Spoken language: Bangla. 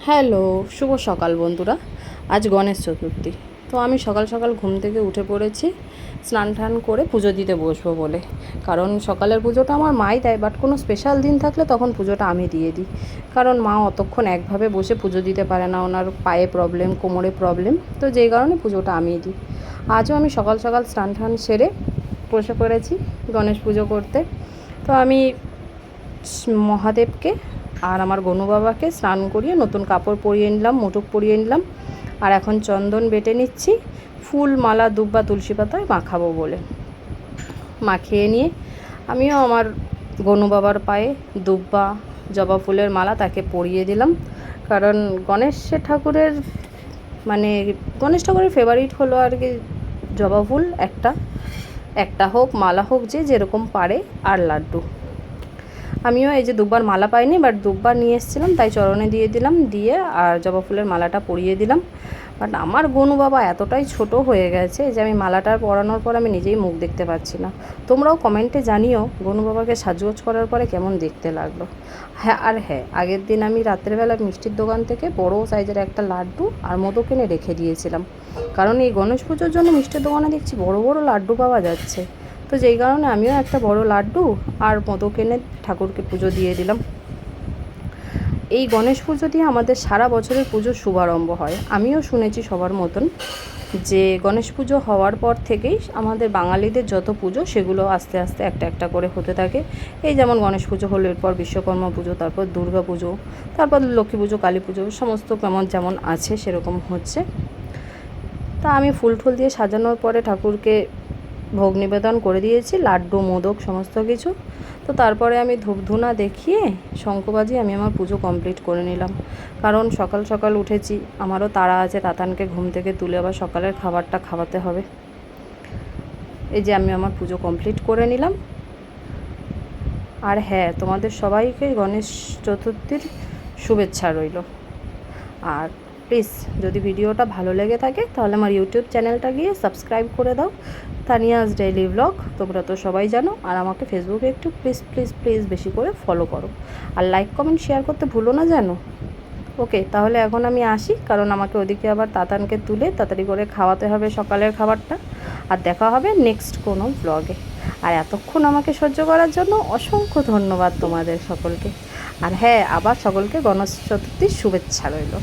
হ্যালো, শুভ সকাল বন্ধুরা। আজ গণেশ চতুর্থী। তো আমি সকাল সকাল ঘুম থেকে উঠে পড়েছি স্নান টান করে পুজো দিতে বসবো বলে। কারণ সকালের পুজোটা আমার মাই দেয়, বাট কোনো স্পেশাল দিন থাকলে তখন পুজোটা আমি দিয়ে দিই। কারণ মা অতক্ষণ একভাবে বসে পুজো দিতে পারে না, ওনার পায়ে প্রবলেম, কোমরে প্রবলেম, তো যেই কারণে পুজোটা আমিই দিই। আজও আমি সকাল সকাল স্নান টান সেরে বসে পড়েছি গণেশ পুজো করতে। তো আমি মহাদেবকে আর আমার গনু বাবাকে স্নান করিয়ে নতুন কাপড় পরিয়ে নিলাম, মুটুক পরিয়ে নিলাম। আর এখন চন্দন বেটে নিচ্ছি ফুল, মালা, দুব্বা, তুলসী পাতায় মাখাবো বলে। মাখিয়ে নিয়ে আমিও আমার গনু বাবার পায়ে দুব্বা, জবা ফুলের মালা তাকে পরিয়ে দিলাম। কারণ গণেশ ঠাকুরের গণেশ ঠাকুরের ফেভারিট হলো আর কি জবা ফুল, একটা হোক, মালা হোক, যে যেরকম পারে, আর লাড্ডু। আমিও এই যে দুব্বার মালা পাইনি, বাট দুব্বার নিয়ে এসেছিলাম, তাই চরণে দিয়ে দিলাম, দিয়ে আর জবা ফুলের মালাটা পরিয়ে দিলাম। বাট আমার গনু বাবা এতটাই ছোট হয়ে গেছে যে আমি মালাটা পরানোর পর আমি নিজেই মুখ দেখতে পাচ্ছি না। তোমরাও কমেন্টে জানিও গনু বাবাকে সাজগোজ করার পরে কেমন দেখতে লাগলো। হ্যাঁ, আগের দিন আমি রাত্রেবেলা মিষ্টির দোকান থেকে বড়ো সাইজের একটা লাড্ডু আর মোদক এনে রেখে দিয়েছিলাম। কারণ এই গণেশ পুজোর জন্য মিষ্টির দোকানে দেখছি বড় বড় লাড্ডু পাওয়া যাচ্ছে। তো যেই কারণে আমিও একটা বড় লাড্ডু আর মোদক এনে ঠাকুরকে পুজো দিয়ে দিলাম। এই গণেশ পুজো দিয়ে আমাদের সারা বছরের পুজোর শুভারম্ভ হয়। আমিও শুনেছি সবার মতন যে গণেশ পুজো হওয়ার পর থেকেই আমাদের বাঙালিদের যত পুজো সেগুলো আস্তে আস্তে একটা একটা করে হতে থাকে। এই যেমন গণেশ পুজো হলো, এরপর বিশ্বকর্মা পুজো, তারপর দুর্গা পুজো, তারপর লক্ষ্মী পুজো, কালী পুজো, সমস্ত যেমন আছে সেরকম হচ্ছে। তা আমি ফুল টুল দিয়ে সাজানোর পরে ঠাকুরকে ভোগ নিবেদন করে দিয়েছি, লাড্ডু, মোদক, সমস্ত কিছু। তো তারপরে আমি ধূপধুনা দেখিয়ে শঙ্খবাজি আমি আমার পুজো কমপ্লিট করে নিলাম। কারণ সকাল সকাল উঠেছি, আমারও তাড়া আছে, তাতানকে ঘুম থেকে তুলে আবার সকালের খাবারটা খাওয়াতে হবে। এই যে আমি আমার পুজো কমপ্লিট করে নিলাম। আর হ্যাঁ, তোমাদের সবাইকে গণেশ চতুর্থীর শুভেচ্ছা রইল। আর প্লিজ যদি ভিডিওটা ভালো লেগে থাকে তাহলে আমার ইউটিউব চ্যানেলটা গিয়ে সাবস্ক্রাইব করে দাও, তানিয়াস ডেইলি ব্লগ। তোমরা তো সবাই জানো। আর আমাকে ফেসবুকে একটু প্লিজ প্লিজ প্লিজ বেশি করে ফলো করো, আর লাইক কমেন্ট শেয়ার করতে ভুলো না জানো। ওকে, তাহলে এখন আমি আসি, কারণ আমাকে ওদিকে আবার তাতানকে তুলে তাড়াতাড়ি করে খাওয়াতে হবে সকালের খাবারটা। আর দেখা হবে নেক্সট কোনো ব্লগে। আর এতক্ষণ আমাকে সহ্য করার জন্য অসংখ্য ধন্যবাদ তোমাদের সকলকে। আর হ্যাঁ, আবার সকলকে গণেশ চতুর্থীর শুভেচ্ছা রইল।